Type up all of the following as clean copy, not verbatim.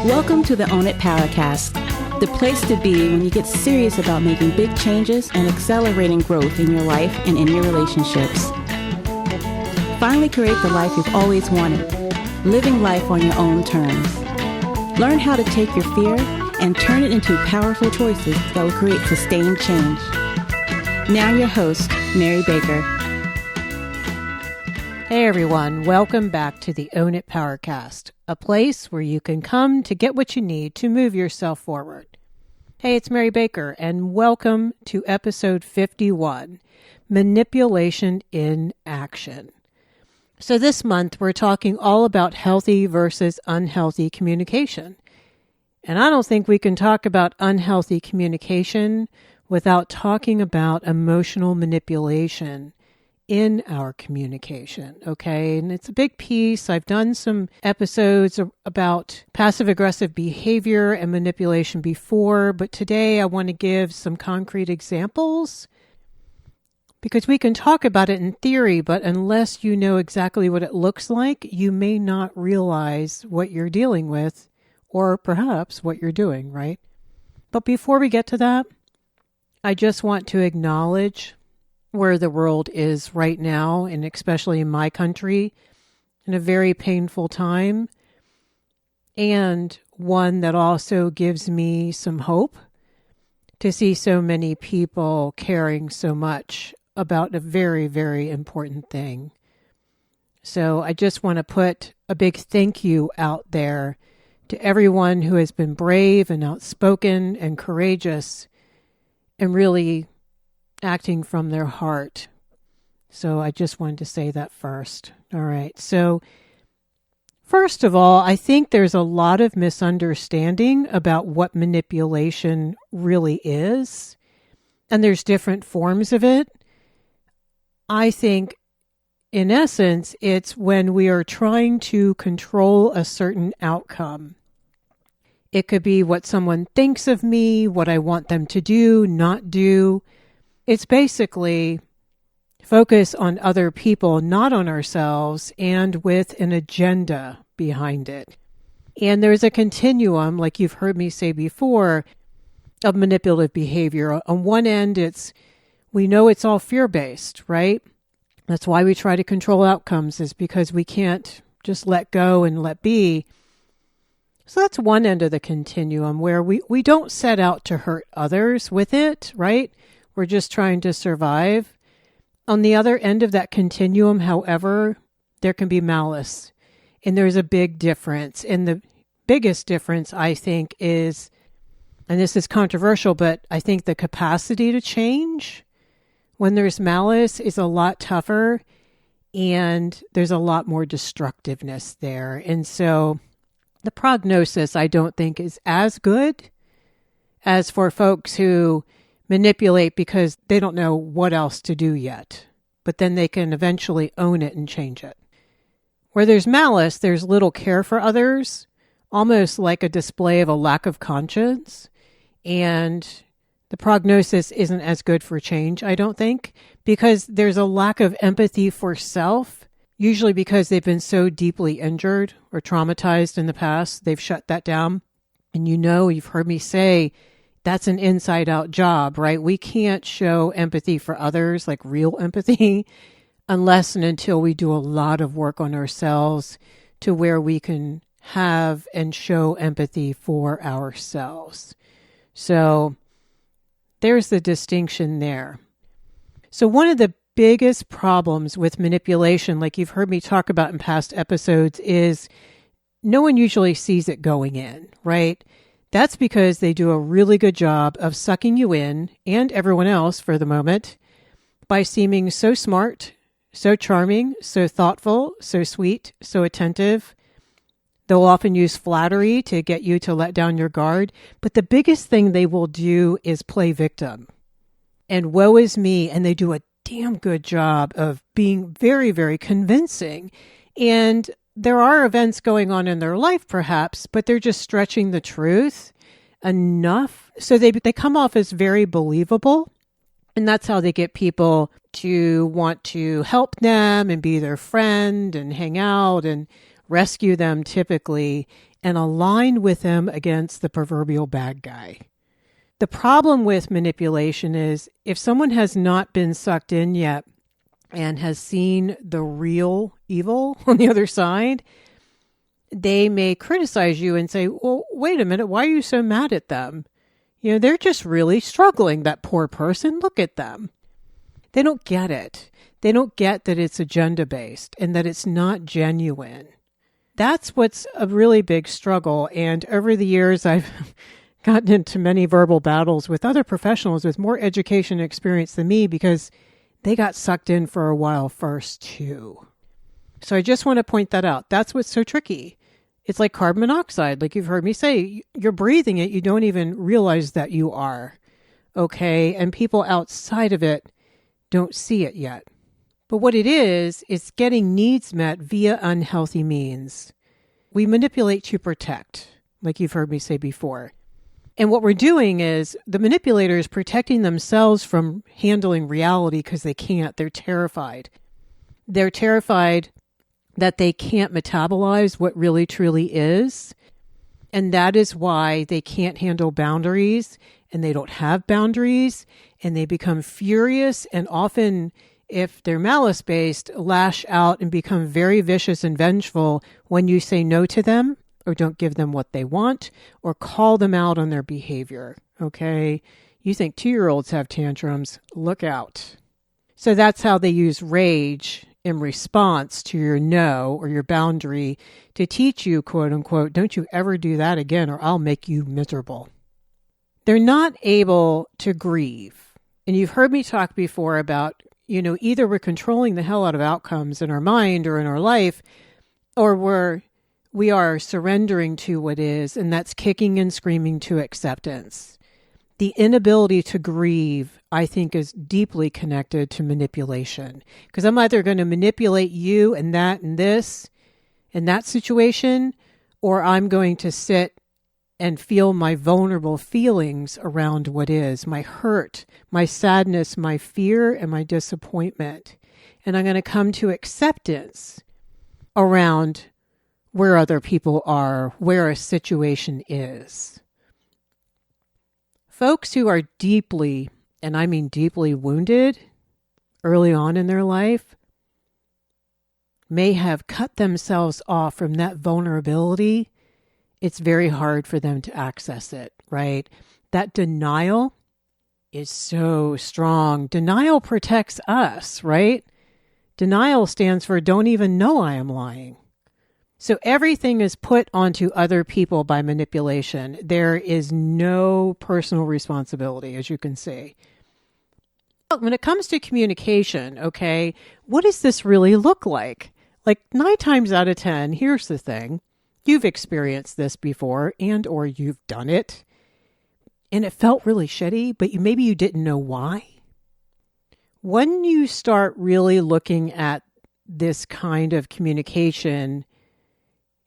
Welcome to the Own It Powercast, the place to be when you get serious about making big changes and accelerating growth in your life and in your relationships. Finally create the life you've always wanted, living life on your own terms. Learn how to take your fear and turn it into powerful choices that will create sustained change. Now your host, Mary Baker. Hey everyone, welcome back to the Own It Powercast, a place where you can come to get what you need to move yourself forward. Hey, it's Mary Baker, and welcome to episode 51, Manipulation in Action. So this month, we're talking all about healthy versus unhealthy communication. And I don't think we can talk about unhealthy communication without talking about emotional manipulation in our communication, okay? And it's a big piece. I've done some episodes about passive-aggressive behavior and manipulation before, but today I want to give some concrete examples because we can talk about it in theory, but unless you know exactly what it looks like, you may not realize what you're dealing with or perhaps what you're doing, right? But before we get to that, I just want to acknowledge where the world is right now, and especially in my country, in a very painful time, and one that also gives me some hope to see so many people caring so much about a very, very important thing. So I just want to put a big thank you out there to everyone who has been brave and outspoken and courageous and really acting from their heart. So I just wanted to say that first. All right. So first of all, I think there's a lot of misunderstanding about what manipulation really is. And there's different forms of it. I think in essence, it's when we are trying to control a certain outcome. It could be what someone thinks of me, what I want them to do, not do. It's basically focus on other people, not on ourselves, and with an agenda behind it. And there's a continuum, like you've heard me say before, of manipulative behavior. On one end, we know it's all fear-based, right? That's why we try to control outcomes, is because we can't just let go and let be. So that's one end of the continuum where we don't set out to hurt others with it, right? We're just trying to survive. On the other end of that continuum, however, there can be malice. And there's a big difference. And the biggest difference, I think, is, and this is controversial, but I think the capacity to change when there's malice is a lot tougher and there's a lot more destructiveness there. And so the prognosis, I don't think, is as good as for folks who manipulate because they don't know what else to do yet, but then they can eventually own it and change it. Where there's malice, there's little care for others, almost like a display of a lack of conscience, and the prognosis isn't as good for change, I don't think, because there's a lack of empathy for self, usually because they've been so deeply injured or traumatized in the past, they've shut that down. And you've heard me say, that's an inside-out job, right? We can't show empathy for others, like real empathy, unless and until we do a lot of work on ourselves to where we can have and show empathy for ourselves. So there's the distinction there. So one of the biggest problems with manipulation, like you've heard me talk about in past episodes, is no one usually sees it going in, right? That's because they do a really good job of sucking you in, and everyone else for the moment, by seeming so smart, so charming, so thoughtful, so sweet, so attentive. They'll often use flattery to get you to let down your guard. But the biggest thing they will do is play victim. And woe is me. And they do a damn good job of being very, very convincing. And there are events going on in their life, perhaps, but they're just stretching the truth enough. So they come off as very believable. And that's how they get people to want to help them and be their friend and hang out and rescue them typically. and align with them against the proverbial bad guy. The problem with manipulation is if someone has not been sucked in yet and has seen the real evil on the other side, they may criticize you and say, well, wait a minute, why are you so mad at them? You know, they're just really struggling, that poor person. Look at them. They don't get it. They don't get that it's agenda-based and that it's not genuine. That's what's a really big struggle. And over the years, I've gotten into many verbal battles with other professionals with more education and experience than me because they got sucked in for a while first, too. So I just want to point that out. That's what's so tricky. It's like carbon monoxide. Like you've heard me say, you're breathing it. You don't even realize that you are. Okay? And people outside of it don't see it yet. But what it is getting needs met via unhealthy means. We manipulate to protect, like you've heard me say before. And what we're doing is the manipulator is protecting themselves from handling reality because they can't. They're terrified. They're terrified that they can't metabolize what really truly is. And that is why they can't handle boundaries and they don't have boundaries and they become furious and often, if they're malice-based, lash out and become very vicious and vengeful when you say no to them or don't give them what they want or call them out on their behavior. Okay? You think 2-year-olds have tantrums, look out. So that's how they use rage in response to your no or your boundary to teach you, quote unquote, don't you ever do that again or I'll make you miserable. They're not able to grieve. And you've heard me talk before about, you know, either we're controlling the hell out of outcomes in our mind or in our life, or we are surrendering to what is, and that's kicking and screaming to acceptance. The inability to grieve, I think, is deeply connected to manipulation. Because I'm either going to manipulate you and that and this in that situation, or I'm going to sit and feel my vulnerable feelings around what is, my hurt, my sadness, my fear, and my disappointment. And I'm going to come to acceptance around where other people are, where a situation is. Folks who are deeply, and I mean deeply wounded early on in their life may have cut themselves off from that vulnerability. It's very hard for them to access it, right? That denial is so strong. Denial protects us, right? Denial stands for don't even know I am lying. So everything is put onto other people by manipulation. There is no personal responsibility, as you can see. When it comes to communication, okay, what does this really look like? Like 9 times out of 10, here's the thing. You've experienced this before and or you've done it. And it felt really shitty, but maybe you didn't know why. When you start really looking at this kind of communication,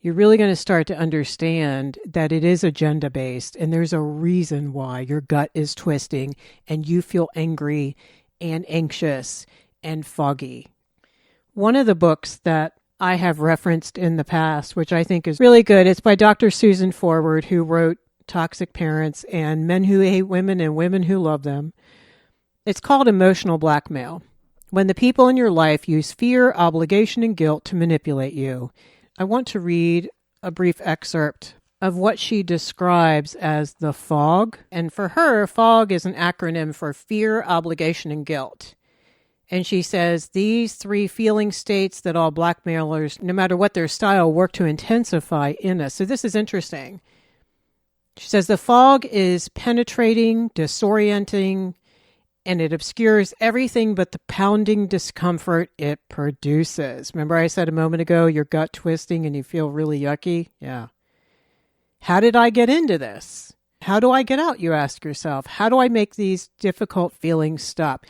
you're really going to start to understand that it is agenda-based and there's a reason why your gut is twisting and you feel angry and anxious and foggy. One of the books that I have referenced in the past, which I think is really good, it's by Dr. Susan Forward, who wrote Toxic Parents and Men Who Hate Women and Women Who Love Them. It's called Emotional Blackmail. When the people in your life use fear, obligation, and guilt to manipulate you. I want to read a brief excerpt of what she describes as the fog. And for her, fog is an acronym for fear, obligation, and guilt. And she says, these 3 feeling states that all blackmailers, no matter what their style, work to intensify in us. So this is interesting. She says, the fog is penetrating, disorienting, and it obscures everything but the pounding discomfort it produces. Remember I said a moment ago, your gut twisting and you feel really yucky? Yeah. How did I get into this? How do I get out, you ask yourself? How do I make these difficult feelings stop?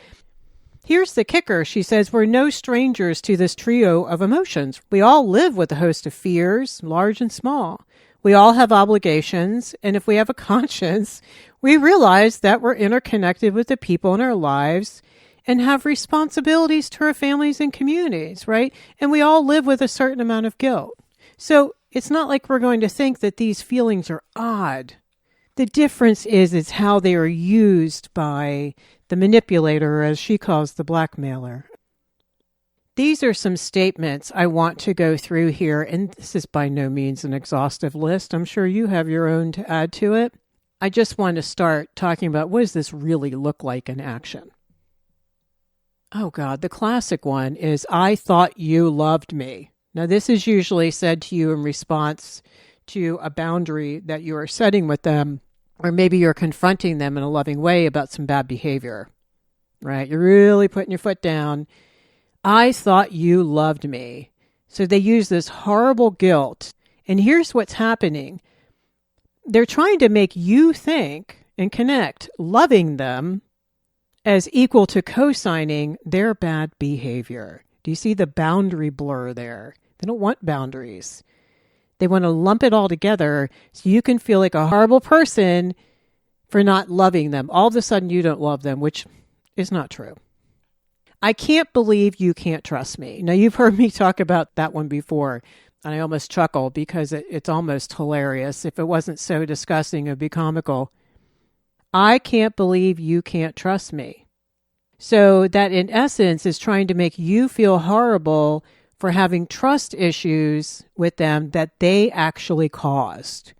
Here's the kicker. She says, we're no strangers to this trio of emotions. We all live with a host of fears, large and small. We all have obligations, and if we have a conscience, we realize that we're interconnected with the people in our lives and have responsibilities to our families and communities, right? And we all live with a certain amount of guilt. So It's not like we're going to think that these feelings are odd. The difference is how they are used by the manipulator, as she calls the blackmailer. These are some statements I want to go through here, and this is by no means an exhaustive list. I'm sure you have your own to add to it. I just want to start talking about what does this really look like in action. Oh God, the classic one is, I thought you loved me. Now this is usually said to you in response to a boundary that you are setting with them, or maybe you're confronting them in a loving way about some bad behavior, right? You're really putting your foot down. I thought you loved me. So they use this horrible guilt. And here's what's happening. They're trying to make you think and connect loving them as equal to co-signing their bad behavior. Do you see the boundary blur there? They don't want boundaries. They want to lump it all together so you can feel like a horrible person for not loving them. All of a sudden you don't love them, which is not true. I can't believe you can't trust me. Now, you've heard me talk about that one before, and I almost chuckle because it's almost hilarious. If it wasn't so disgusting, it would be comical. I can't believe you can't trust me. So that in essence is trying to make you feel horrible for having trust issues with them that they actually caused.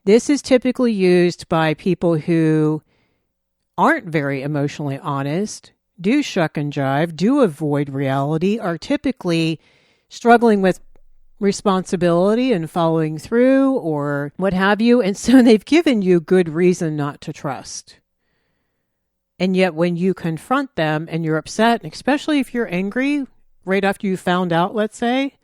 This is typically used by people who aren't very emotionally honest, do shuck and jive, do avoid reality, are typically struggling with responsibility and following through or what have you. And so they've given you good reason not to trust. And yet when you confront them and you're upset, and especially if you're angry right after you found out, let's say,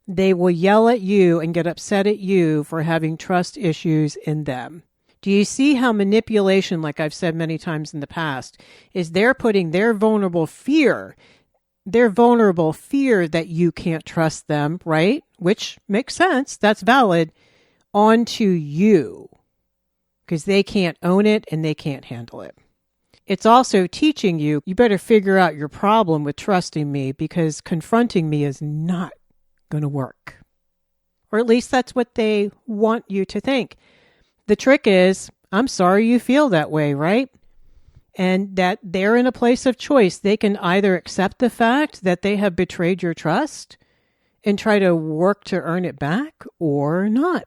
they will yell at you and get upset at you for having trust issues in them. Do you see how manipulation, like I've said many times in the past, is they're putting their vulnerable fear that you can't trust them, right? Which makes sense. That's valid. Onto you because they can't own it and they can't handle it. It's also teaching you better figure out your problem with trusting me because confronting me is not going to work. Or at least that's what they want you to think. The trick is, I'm sorry you feel that way, right? And that they're in a place of choice. They can either accept the fact that they have betrayed your trust and try to work to earn it back or not.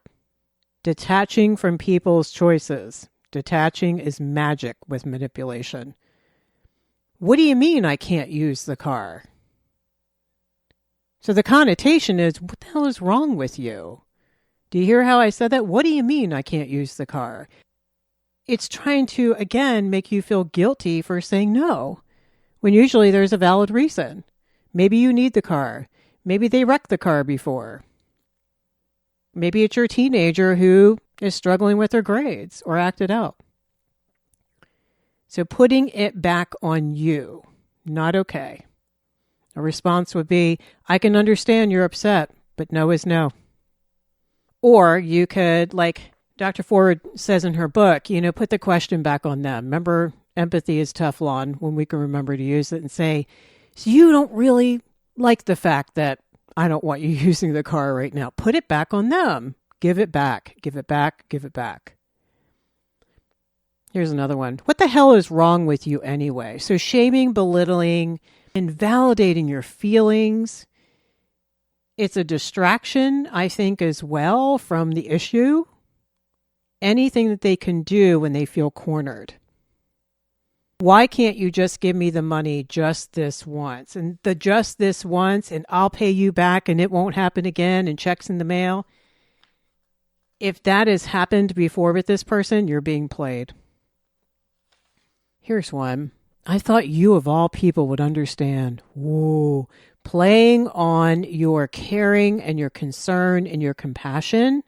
Detaching from people's choices. Detaching is magic with manipulation. What do you mean I can't use the car? So the connotation is, what the hell is wrong with you? Do you hear how I said that? What do you mean I can't use the car? It's trying to, again, make you feel guilty for saying no, when usually there's a valid reason. Maybe you need the car. Maybe they wrecked the car before. Maybe it's your teenager who is struggling with their grades or acted out. So putting it back on you, not okay. A response would be, I can understand you're upset, but no is no. Or you could, like Dr. Ford says in her book, put the question back on them. Remember, empathy is Teflon when we can remember to use it and say, so you don't really like the fact that I don't want you using the car right now. Put it back on them. Give it back. Give it back. Give it back. Here's another one. What the hell is wrong with you anyway? So shaming, belittling, invalidating your feelings. It's a distraction, I think, as well from the issue. Anything that they can do when they feel cornered. Why can't you just give me the money just this once? And the just this once, and I'll pay you back and it won't happen again, and checks in the mail. If that has happened before with this person, you're being played. Here's one. I thought you of all people would understand. Whoa. Playing on your caring and your concern and your compassion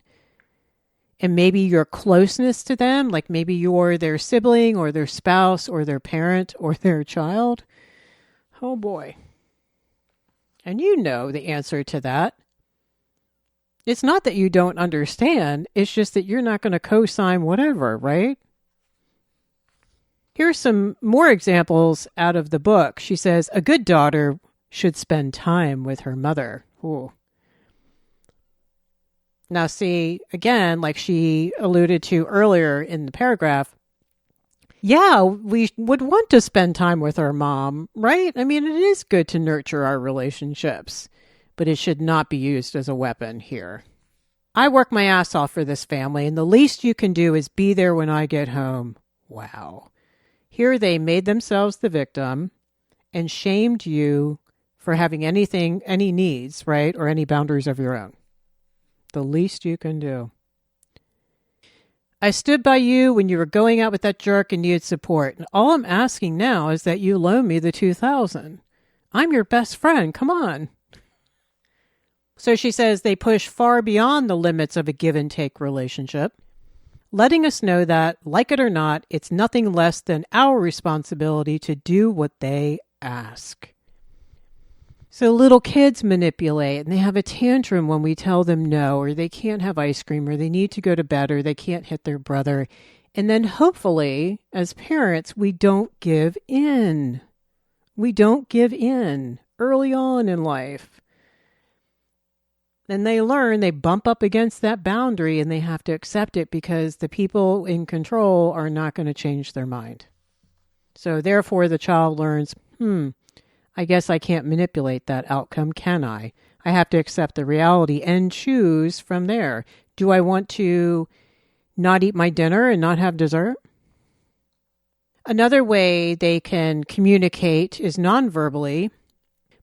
and maybe your closeness to them, like maybe you're their sibling or their spouse or their parent or their child. Oh boy. And you know the answer to that. It's not that you don't understand. It's just that you're not going to co-sign whatever, right? Here's some more examples out of the book. She says, a good daughter should spend time with her mother. Ooh. Now, see, again, like she alluded to earlier in the paragraph, yeah, we would want to spend time with our mom, right? I mean, it is good to nurture our relationships, but it should not be used as a weapon here. I work my ass off for this family, and the least you can do is be there when I get home. Wow. Here they made themselves the victim and shamed you for having any needs, right? Or any boundaries of your own. The least you can do. I stood by you when you were going out with that jerk and needed support. And all I'm asking now is that you loan me the $2,000. I'm your best friend. Come on. So she says they push far beyond the limits of a give and take relationship, letting us know that, like it or not, it's nothing less than our responsibility to do what they ask. So little kids manipulate and they have a tantrum when we tell them no, or they can't have ice cream, or they need to go to bed, or they can't hit their brother. And then hopefully, as parents, we don't give in. We don't give in early on in life. Then they learn, they bump up against that boundary and they have to accept it because the people in control are not going to change their mind. So therefore, the child learns, I guess I can't manipulate that outcome, can I? I have to accept the reality and choose from there. Do I want to not eat my dinner and not have dessert? Another way they can communicate is non-verbally,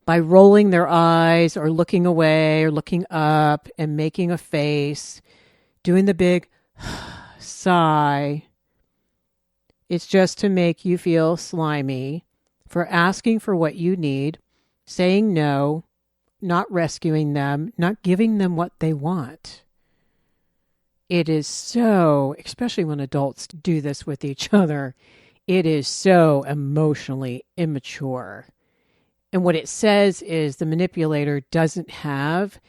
by rolling their eyes or looking away or looking up and making a face, doing the big sigh. It's just to make you feel slimy for asking for what you need, saying no, not rescuing them, not giving them what they want. It is so, especially when adults do this with each other, it is so emotionally immature. And what it says is the manipulator doesn't have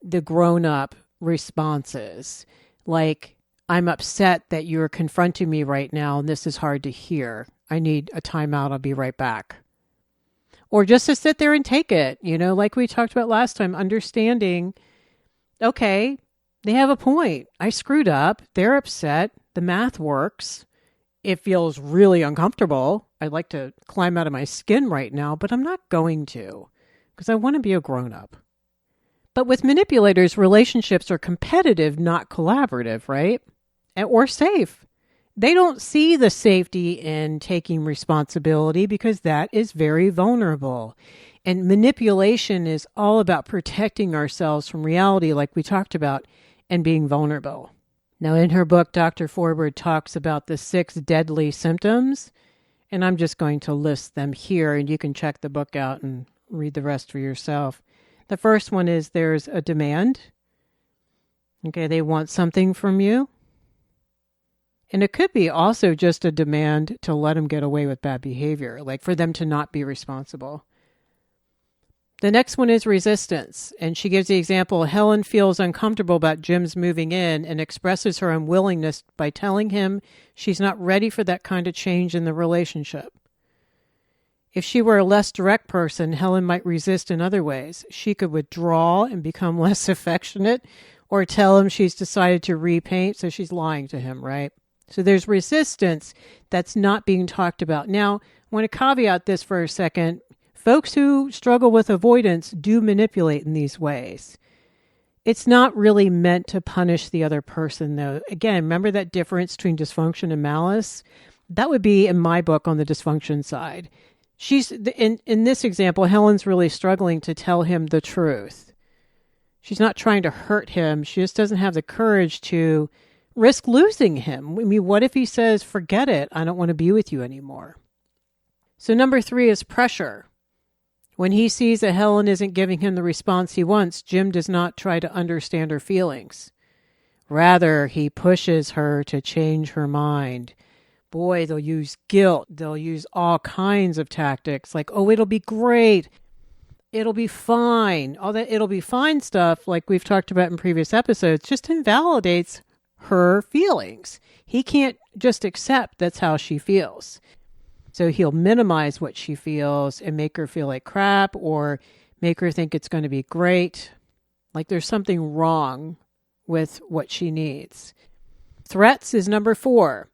the grown-up responses. Like, I'm upset that you're confronting me right now and this is hard to hear. I need a timeout. I'll be right back. Or just to sit there and take it, like we talked about last time, understanding, okay, they have a point. I screwed up. They're upset. The math works. It feels really uncomfortable. I'd like to climb out of my skin right now, but I'm not going to because I want to be a grown-up. But with manipulators, relationships are competitive, not collaborative, right? Or safe. They don't see the safety in taking responsibility because that is very vulnerable. And manipulation is all about protecting ourselves from reality, like we talked about, and being vulnerable. Now, in her book, Dr. Forward talks about the 6 deadly symptoms, and I'm just going to list them here, and you can check the book out and read the rest for yourself. The first one is there's a demand. Okay, they want something from you. And it could be also just a demand to let them get away with bad behavior, like for them to not be responsible. The next one is resistance. And she gives the example, Helen feels uncomfortable about Jim's moving in and expresses her unwillingness by telling him she's not ready for that kind of change in the relationship. If she were a less direct person, Helen might resist in other ways. She could withdraw and become less affectionate or tell him she's decided to repaint, so she's lying to him, right? So there's resistance that's not being talked about. Now, I want to caveat this for a second. Folks who struggle with avoidance do manipulate in these ways. It's not really meant to punish the other person, though. Again, remember that difference between dysfunction and malice? That would be, in my book, on the dysfunction side. She's in this example, Helen's really struggling to tell him the truth. She's not trying to hurt him. She just doesn't have the courage to risk losing him. I mean, what if he says, forget it, I don't want to be with you anymore? So number 3 is pressure. When he sees that Helen isn't giving him the response he wants, Jim does not try to understand her feelings. Rather, he pushes her to change her mind. Boy, they'll use guilt. They'll use all kinds of tactics like, oh, it'll be great. It'll be fine. All that it'll be fine stuff, like we've talked about in previous episodes, just invalidates her feelings. He can't just accept that's how she feels. So he'll minimize what she feels and make her feel like crap or make her think it's going to be great. Like there's something wrong with what she needs. Threats is number 4.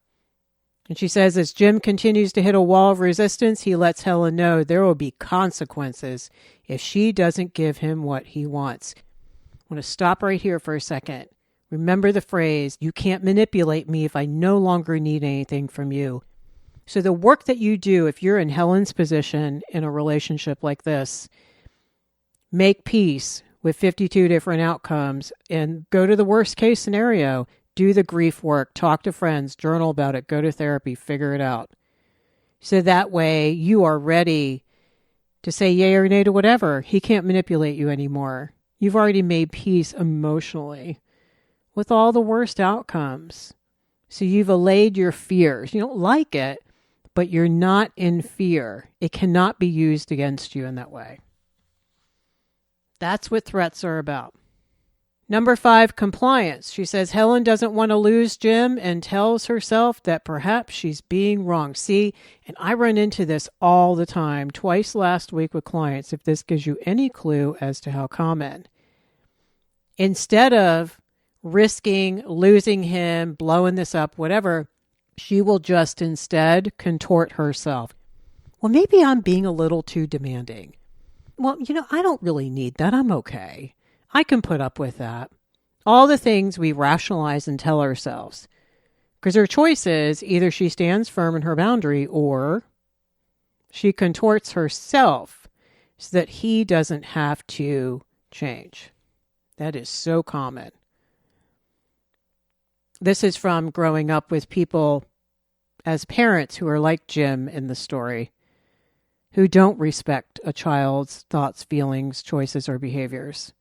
And she says, as Jim continues to hit a wall of resistance, he lets Helen know there will be consequences if she doesn't give him what he wants. I want to stop right here for a second. Remember the phrase, you can't manipulate me if I no longer need anything from you. So the work that you do, if you're in Helen's position in a relationship like this, make peace with 52 different outcomes and go to the worst case scenario. Do the grief work, talk to friends, journal about it, go to therapy, figure it out. So that way you are ready to say yay or nay to whatever. He can't manipulate you anymore. You've already made peace emotionally with all the worst outcomes. So you've allayed your fears. You don't like it, but you're not in fear. It cannot be used against you in that way. That's what threats are about. Number 5, compliance. She says Helen doesn't want to lose Jim and tells herself that perhaps she's being wrong. See, and I run into this all the time, twice last week with clients, if this gives you any clue as to how common. Instead of risking losing him, blowing this up, whatever, she will just instead contort herself. Well, maybe I'm being a little too demanding. Well, I don't really need that. I'm okay. I can put up with that. All the things we rationalize and tell ourselves. Because her choice is either she stands firm in her boundary or she contorts herself so that he doesn't have to change. That is so common. This is from growing up with people as parents who are like Jim in the story, who don't respect a child's thoughts, feelings, choices, or behaviors.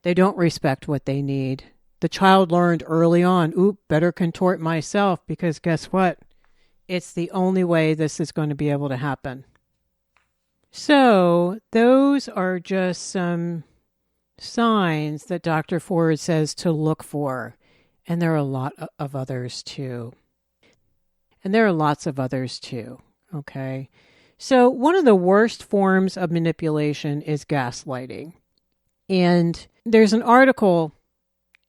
They don't respect what they need. The child learned early on, better contort myself because guess what? It's the only way this is going to be able to happen. So those are just some signs that Dr. Ford says to look for. And there are a lot of others too. Okay? So one of the worst forms of manipulation is gaslighting. And there's an article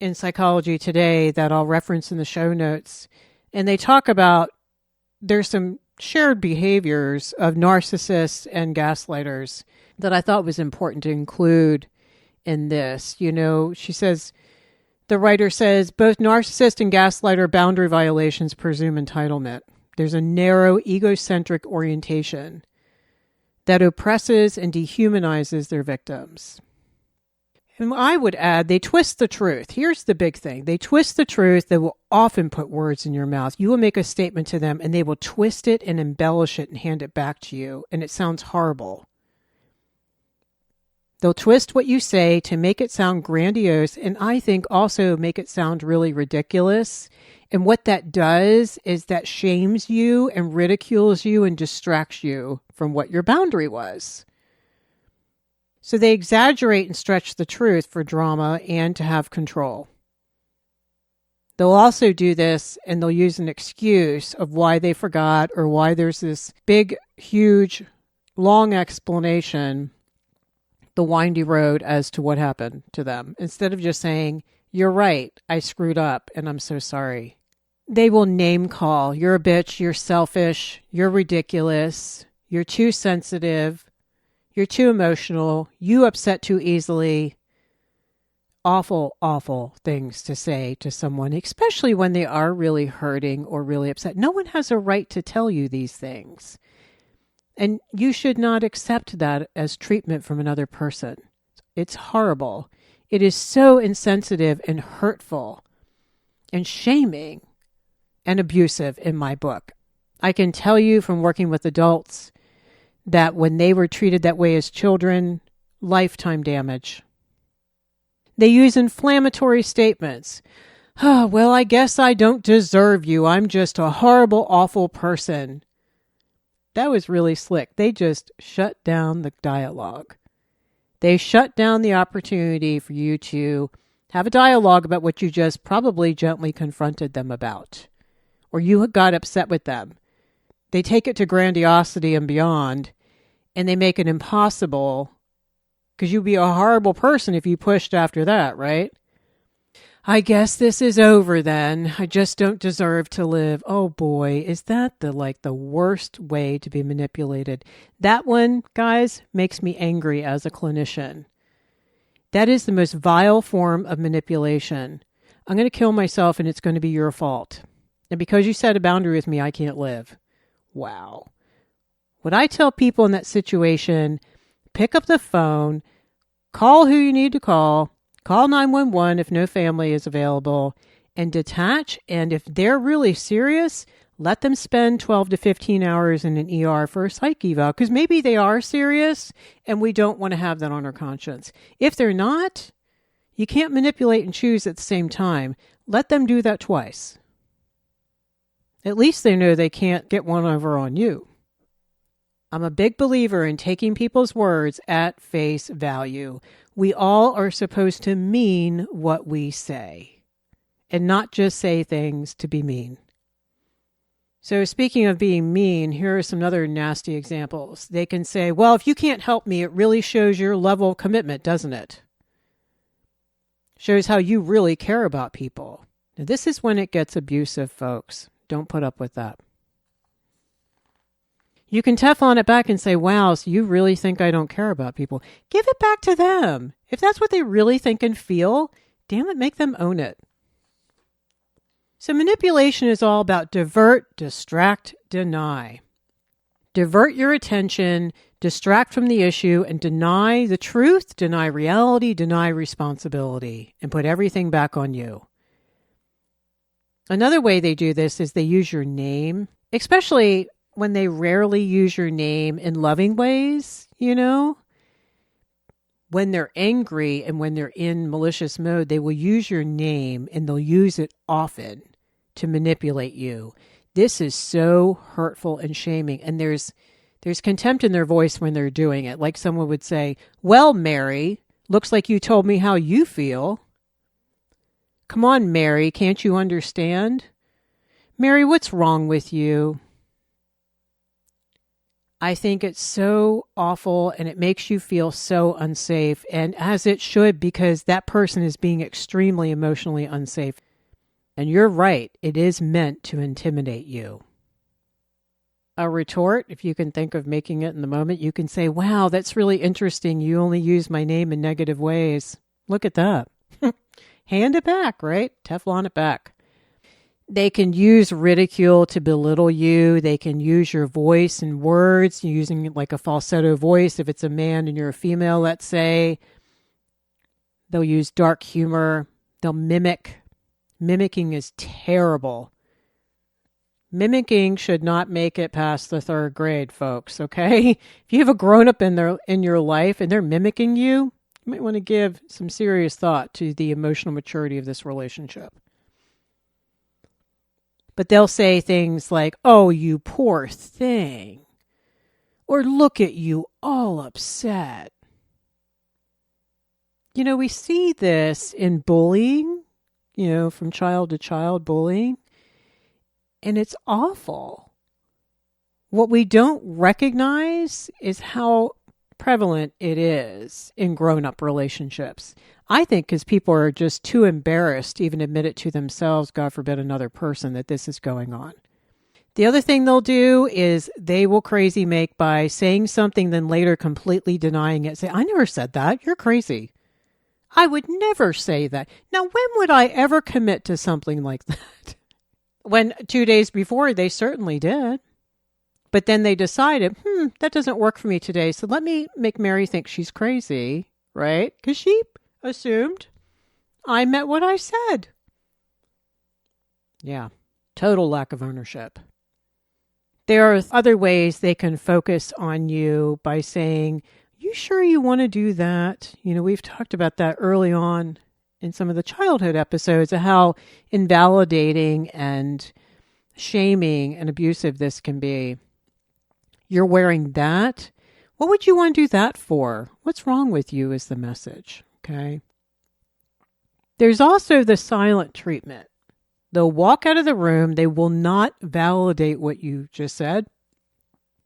in Psychology Today that I'll reference in the show notes. And they talk about there's some shared behaviors of narcissists and gaslighters that I thought was important to include in this. She says, the writer says, both narcissist and gaslighter boundary violations presume entitlement. There's a narrow, egocentric orientation that oppresses and dehumanizes their victims. And I would add, they twist the truth. Here's the big thing. They twist the truth. They will often put words in your mouth. You will make a statement to them, and they will twist it and embellish it and hand it back to you, and it sounds horrible. They'll twist what you say to make it sound grandiose, and I think also make it sound really ridiculous. And what that does is that shames you and ridicules you and distracts you from what your boundary was. So they exaggerate and stretch the truth for drama and to have control. They'll also do this and they'll use an excuse of why they forgot or why there's this big, huge, long explanation, the windy road as to what happened to them, instead of just saying, you're right, I screwed up and I'm so sorry. They will name call. You're a bitch, you're selfish, you're ridiculous, you're too sensitive, you're too emotional, you upset too easily. Awful, awful things to say to someone, especially when they are really hurting or really upset. No one has a right to tell you these things. And you should not accept that as treatment from another person. It's horrible. It is so insensitive and hurtful and shaming and abusive in my book. I can tell you from working with adults that when they were treated that way as children, lifetime damage. They use inflammatory statements. Oh, well, I guess I don't deserve you. I'm just a horrible, awful person. That was really slick. They just shut down the dialogue. They shut down the opportunity for you to have a dialogue about what you just probably gently confronted them about, or you got upset with them. They take it to grandiosity and beyond, and they make it impossible because you'd be a horrible person if you pushed after that, right? I guess this is over then. I just don't deserve to live. Oh boy, is that the worst way to be manipulated? That one, guys, makes me angry as a clinician. That is the most vile form of manipulation. I'm going to kill myself and it's going to be your fault. And because you set a boundary with me, I can't live. Wow. What I tell people in that situation, pick up the phone, call who you need to call 911 if no family is available, and detach. And if they're really serious, let them spend 12 to 15 hours in an ER for a psych eval, because maybe they are serious and we don't want to have that on our conscience. If they're not, you can't manipulate and choose at the same time. Let them do that twice. At least they know they can't get one over on you. I'm a big believer in taking people's words at face value. We all are supposed to mean what we say and not just say things to be mean. So speaking of being mean, here are some other nasty examples. They can say, well, if you can't help me, it really shows your level of commitment, doesn't it? Shows how you really care about people. Now, this is when it gets abusive, folks. Don't put up with that. You can Teflon it back and say, wow, so you really think I don't care about people. Give it back to them. If that's what they really think and feel, damn it, make them own it. So manipulation is all about divert, distract, deny. Divert your attention, distract from the issue, and deny the truth, deny reality, deny responsibility, and put everything back on you. Another way they do this is they use your name, especially when they rarely use your name in loving ways, When they're angry and when they're in malicious mode, they will use your name and they'll use it often to manipulate you. This is so hurtful and shaming. And there's contempt in their voice when they're doing it. Like someone would say, well, Mary, looks like you told me how you feel. Come on, Mary, can't you understand? Mary, what's wrong with you? I think it's so awful and it makes you feel so unsafe, and as it should, because that person is being extremely emotionally unsafe. And you're right, it is meant to intimidate you. A retort, if you can think of making it in the moment, you can say, wow, that's really interesting. You only use my name in negative ways. Look at that. Hand it back, right? Teflon it back. They can use ridicule to belittle you. They can use your voice and words, using like a falsetto voice. If it's a man and you're a female, let's say, they'll use dark humor. They'll mimic. Mimicking is terrible. Mimicking should not make it past the 3rd grade, folks, okay? If you have a grown-up in your life and they're mimicking you, you might want to give some serious thought to the emotional maturity of this relationship. But they'll say things like, oh, you poor thing. Or look at you all upset. We see this in bullying, from child to child bullying. And it's awful. What we don't recognize is how prevalent it is in grown-up relationships. I think because people are just too embarrassed to even admit it to themselves, God forbid another person, that this is going on. The other thing they'll do is they will crazy make by saying something, then later completely denying it. Say, I never said that. You're crazy. I would never say that. Now, when would I ever commit to something like that? When 2 days before, they certainly did. But then they decided, that doesn't work for me today, so let me make Mary think she's crazy, right? Because she assumed I meant what I said. Yeah, total lack of ownership. There are other ways they can focus on you by saying, you sure you want to do that? We've talked about that early on in some of the childhood episodes of how invalidating and shaming and abusive this can be. You're wearing that? What would you want to do that for? What's wrong with you is the message, okay? There's also the silent treatment. They'll walk out of the room. They will not validate what you just said.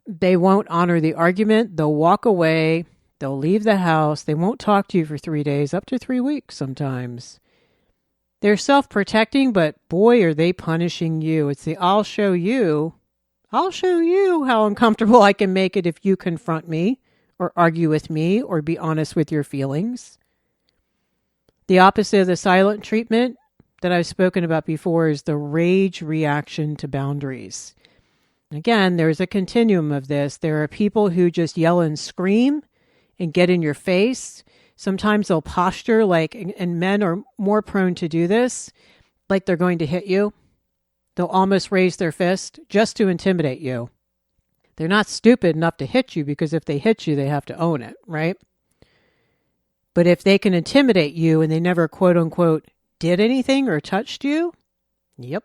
They won't honor the argument. They'll walk away. They'll leave the house. They won't talk to you for 3 days, up to 3 weeks sometimes. They're self-protecting, but boy, are they punishing you. It's the I'll show you how uncomfortable I can make it if you confront me or argue with me or be honest with your feelings. The opposite of the silent treatment that I've spoken about before is the rage reaction to boundaries. Again, there's a continuum of this. There are people who just yell and scream and get in your face. Sometimes they'll posture and men are more prone to do this, like they're going to hit you. They'll almost raise their fist just to intimidate you. They're not stupid enough to hit you because if they hit you, they have to own it, right? But if they can intimidate you and they never quote unquote did anything or touched you, yep.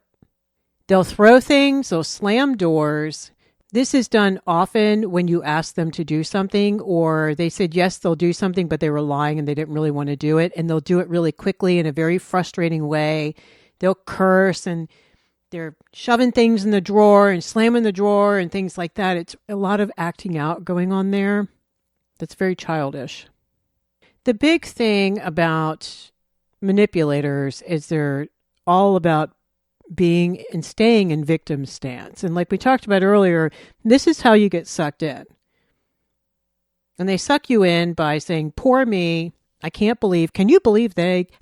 They'll throw things, they'll slam doors. This is done often when you ask them to do something or they said yes, they'll do something, but they were lying and they didn't really want to do it. And they'll do it really quickly in a very frustrating way. They'll curse and they're shoving things in the drawer and slamming the drawer and things like that. It's a lot of acting out going on there. That's very childish. The big thing about manipulators is they're all about being and staying in victim stance. And like we talked about earlier, this is how you get sucked in. And they suck you in by saying, poor me, I can't believe, can you believe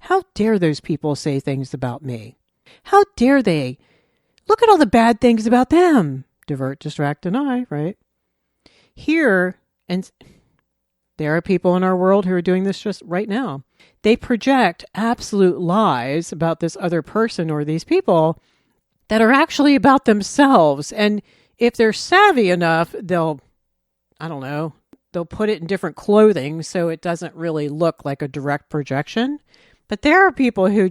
how dare those people say things about me? How dare they? Look at all the bad things about them. Divert, distract, deny, right? Here, and there are people in our world who are doing this just right now. They project absolute lies about this other person or these people that are actually about themselves. And if they're savvy enough, they'll put it in different clothing so it doesn't really look like a direct projection. But there are people who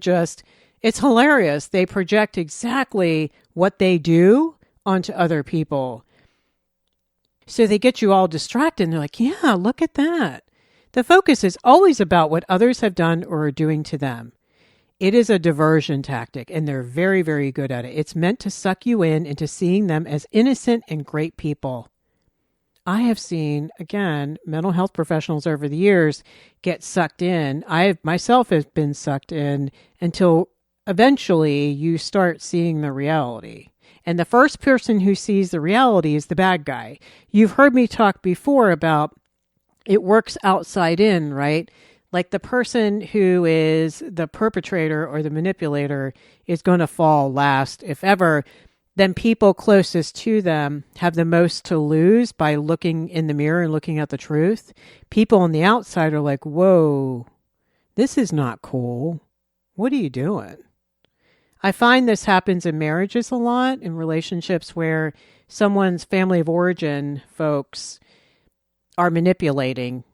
it's hilarious. They project exactly what they do onto other people. So they get you all distracted and they're like, yeah, look at that. The focus is always about what others have done or are doing to them. It is a diversion tactic and they're very, very good at it. It's meant to suck you in into seeing them as innocent and great people. I have seen, again, mental health professionals over the years get sucked in. I myself have been sucked in until eventually you start seeing the reality. And the first person who sees the reality is the bad guy. You've heard me talk before about it works outside in, right? Like the person who is the perpetrator or the manipulator is going to fall last, if ever. Then people closest to them have the most to lose by looking in the mirror and looking at the truth. People on the outside are like, whoa, this is not cool. What are you doing? I find this happens in marriages a lot, in relationships where someone's family of origin folks are manipulating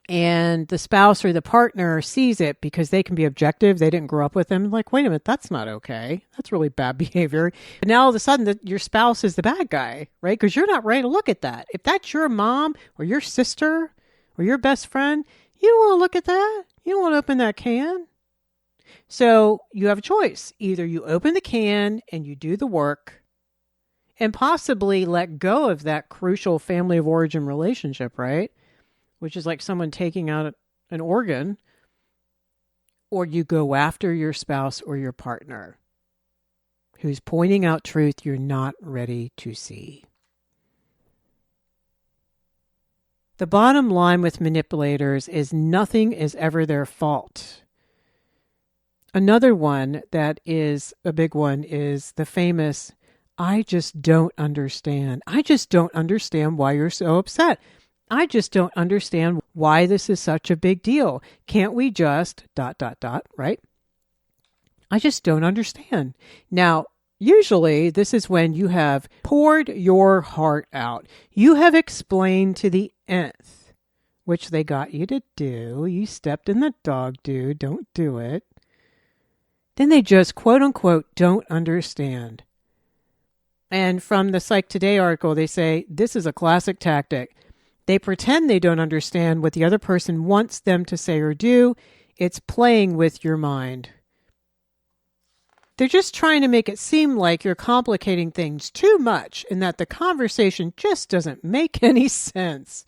and the spouse or the partner sees it because they can be objective. They didn't grow up with them. Like, wait a minute, that's not okay. That's really bad behavior. But now all of a sudden your spouse is the bad guy, right? Because you're not ready to look at that. If that's your mom or your sister or your best friend, you don't want to look at that. You don't want to open that can. So you have a choice. Either you open the can and you do the work and possibly let go of that crucial family of origin relationship, right? Which is like someone taking out an organ, or you go after your spouse or your partner who's pointing out truth you're not ready to see. The bottom line with manipulators is nothing is ever their fault. Another one that is a big one is the famous, I just don't understand. I just don't understand why you're so upset. I just don't understand why this is such a big deal. Can't we just ... right? I just don't understand. Now, usually this is when you have poured your heart out. You have explained to the nth, which they got you to do. You stepped in the dog, dude. Don't do it. Then they just, quote unquote, don't understand. And from the Psych Today article, they say, this is a classic tactic. They pretend they don't understand what the other person wants them to say or do. It's playing with your mind. They're just trying to make it seem like you're complicating things too much and that the conversation just doesn't make any sense.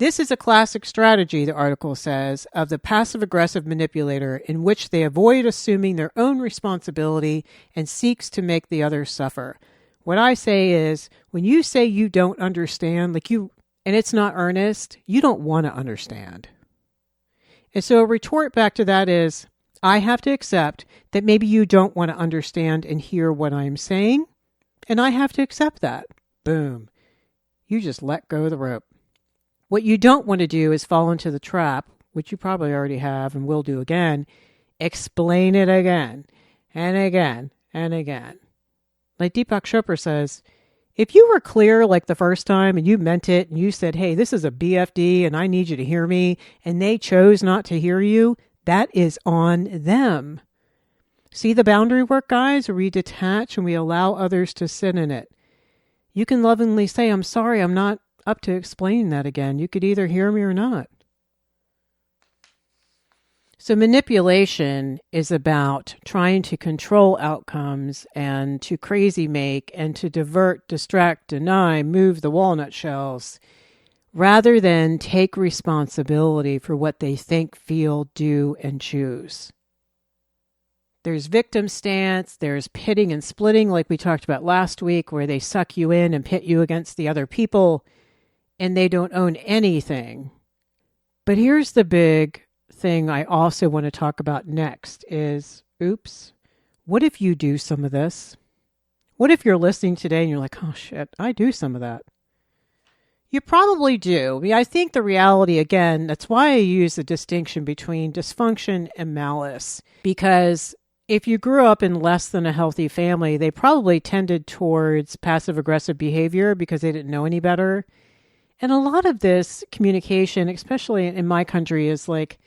This is a classic strategy, the article says, of the passive-aggressive manipulator in which they avoid assuming their own responsibility and seeks to make the other suffer. What I say is, when you say you don't understand, and it's not earnest, you don't want to understand. And so a retort back to that is, I have to accept that maybe you don't want to understand and hear what I'm saying, and I have to accept that. Boom. You just let go of the rope. What you don't want to do is fall into the trap, which you probably already have and will do again. Explain it again and again and again. Like Deepak Chopra says, if you were clear like the first time and you meant it and you said, hey, this is a BFD and I need you to hear me, and they chose not to hear you, that is on them. See the boundary work, guys, where we detach and we allow others to sit in it. You can lovingly say, I'm sorry, I'm not up to explaining that again. You could either hear me or not. So manipulation is about trying to control outcomes and to crazy make and to divert, distract, deny, move the walnut shells, rather than take responsibility for what they think, feel, do, and choose. There's victim stance, there's pitting and splitting like we talked about last week, where they suck you in and pit you against the other people and they don't own anything. But here's the big thing I also want to talk about next is, oops, what if you do some of this? What if you're listening today and you're like, oh shit, I do some of that? You probably do. I mean, I think the reality, again, that's why I use the distinction between dysfunction and malice, because if you grew up in less than a healthy family, they probably tended towards passive-aggressive behavior because they didn't know any better. And a lot of this communication, especially in my country, is like,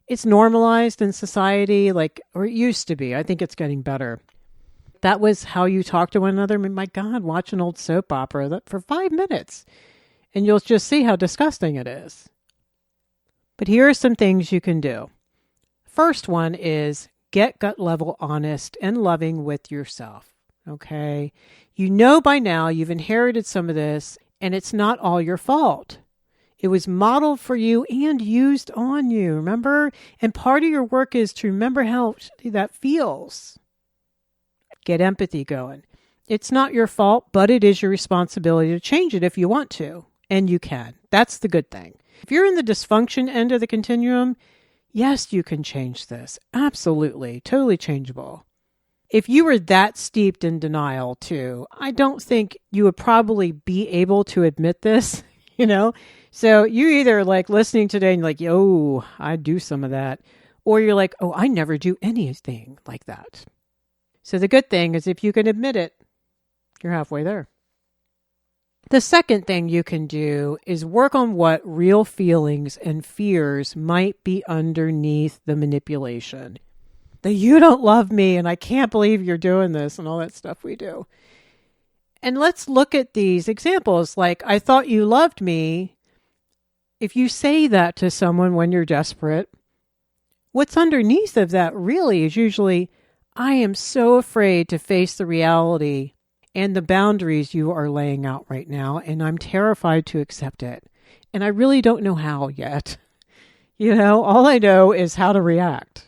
it's normalized in society, or it used to be. I think it's getting better. That was how you talk to one another. I mean, my God, watch an old soap opera for 5 minutes, and you'll just see how disgusting it is. But here are some things you can do. First one is get gut level honest and loving with yourself. Okay? You know by now you've inherited some of this, and it's not all your fault. It was modeled for you and used on you, remember? And part of your work is to remember how that feels. Get empathy going. It's not your fault, but it is your responsibility to change it if you want to. And you can. That's the good thing. If you're in the dysfunction end of the continuum, yes, you can change this. Absolutely. Totally changeable. If you were that steeped in denial too, I don't think you would probably be able to admit this, So you're either listening today and yo, I do some of that. Or you're like, oh, I never do anything like that. So the good thing is if you can admit it, you're halfway there. The second thing you can do is work on what real feelings and fears might be underneath the manipulation. That you don't love me and I can't believe you're doing this and all that stuff we do. And let's look at these examples. I thought you loved me. If you say that to someone when you're desperate, what's underneath of that really is usually, I am so afraid to face the reality and the boundaries you are laying out right now, and I'm terrified to accept it. And I really don't know how yet. All I know is how to react.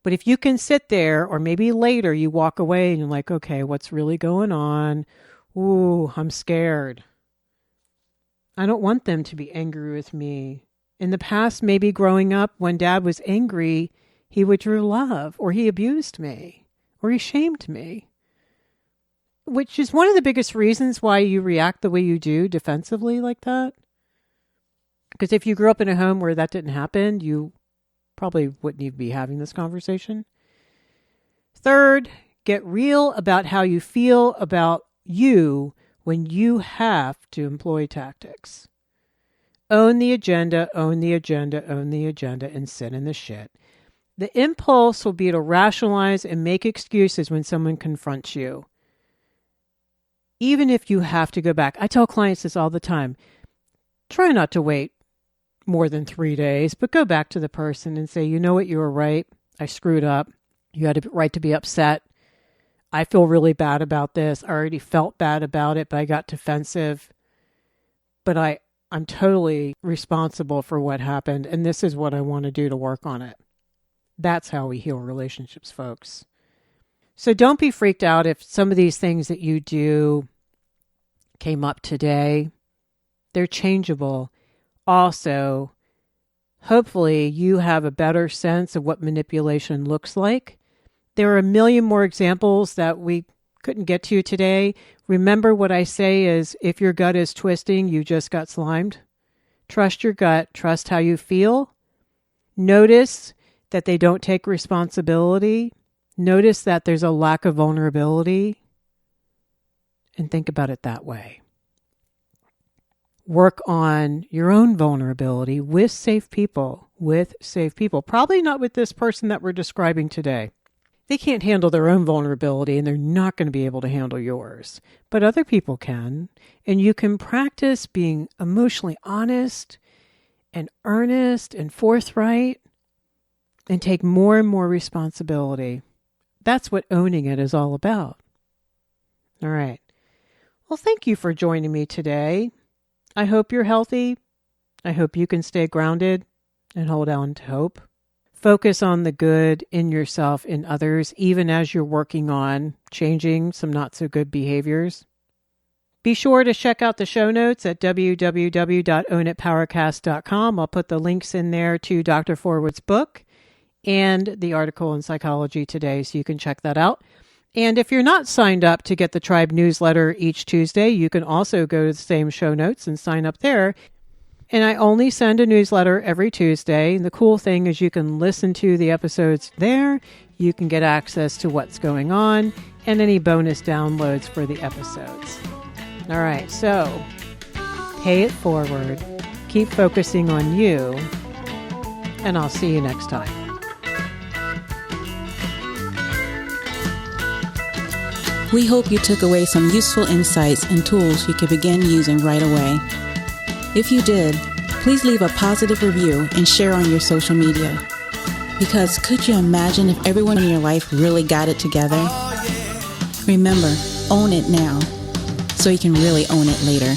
But if you can sit there, or maybe later you walk away and you're like, okay, what's really going on? Ooh, I'm scared. I don't want them to be angry with me. In the past, maybe growing up, when Dad was angry, he withdrew love, or he abused me, or he shamed me. Which is one of the biggest reasons why you react the way you do defensively like that. Because if you grew up in a home where that didn't happen, you probably wouldn't even be having this conversation. Third, get real about how you feel about you when you have to employ tactics. Own the agenda, own the agenda, own the agenda, and sit in the shit. The impulse will be to rationalize and make excuses when someone confronts you. Even if you have to go back. I tell clients this all the time. Try not to wait more than 3 days, but go back to the person and say, you know what, you were right. I screwed up. You had a right to be upset. I feel really bad about this. I already felt bad about it, but I got defensive. But I I'm totally responsible for what happened, and this is what I want to do to work on it. That's how we heal relationships, folks. So don't be freaked out if some of these things that you do came up today. They're changeable. Also, hopefully you have a better sense of what manipulation looks like. There are a million more examples that we couldn't get to today. Remember what I say is, if your gut is twisting, you just got slimed. Trust your gut. Trust how you feel. Notice that they don't take responsibility. Notice that there's a lack of vulnerability. And think about it that way. Work on your own vulnerability with safe people. Probably not with this person that we're describing today. They can't handle their own vulnerability, and they're not going to be able to handle yours. But other people can, and you can practice being emotionally honest and earnest and forthright and take more and more responsibility. That's what owning it is all about. All right. Well, thank you for joining me today. I hope you're healthy. I hope you can stay grounded and hold on to hope. Focus on the good in yourself and others, even as you're working on changing some not so good behaviors. Be sure to check out the show notes at www.ownitpowercast.com. I'll put the links in there to Dr. Forward's book and the article in Psychology Today, so you can check that out. And if you're not signed up to get the Tribe newsletter each Tuesday, you can also go to the same show notes and sign up there. And I only send a newsletter every Tuesday. And the cool thing is you can listen to the episodes there. You can get access to what's going on and any bonus downloads for the episodes. All right, so pay it forward. Keep focusing on you. And I'll see you next time. We hope you took away some useful insights and tools you could begin using right away. If you did, please leave a positive review and share on your social media. Because could you imagine if everyone in your life really got it together? Remember, own it now, so you can really own it later.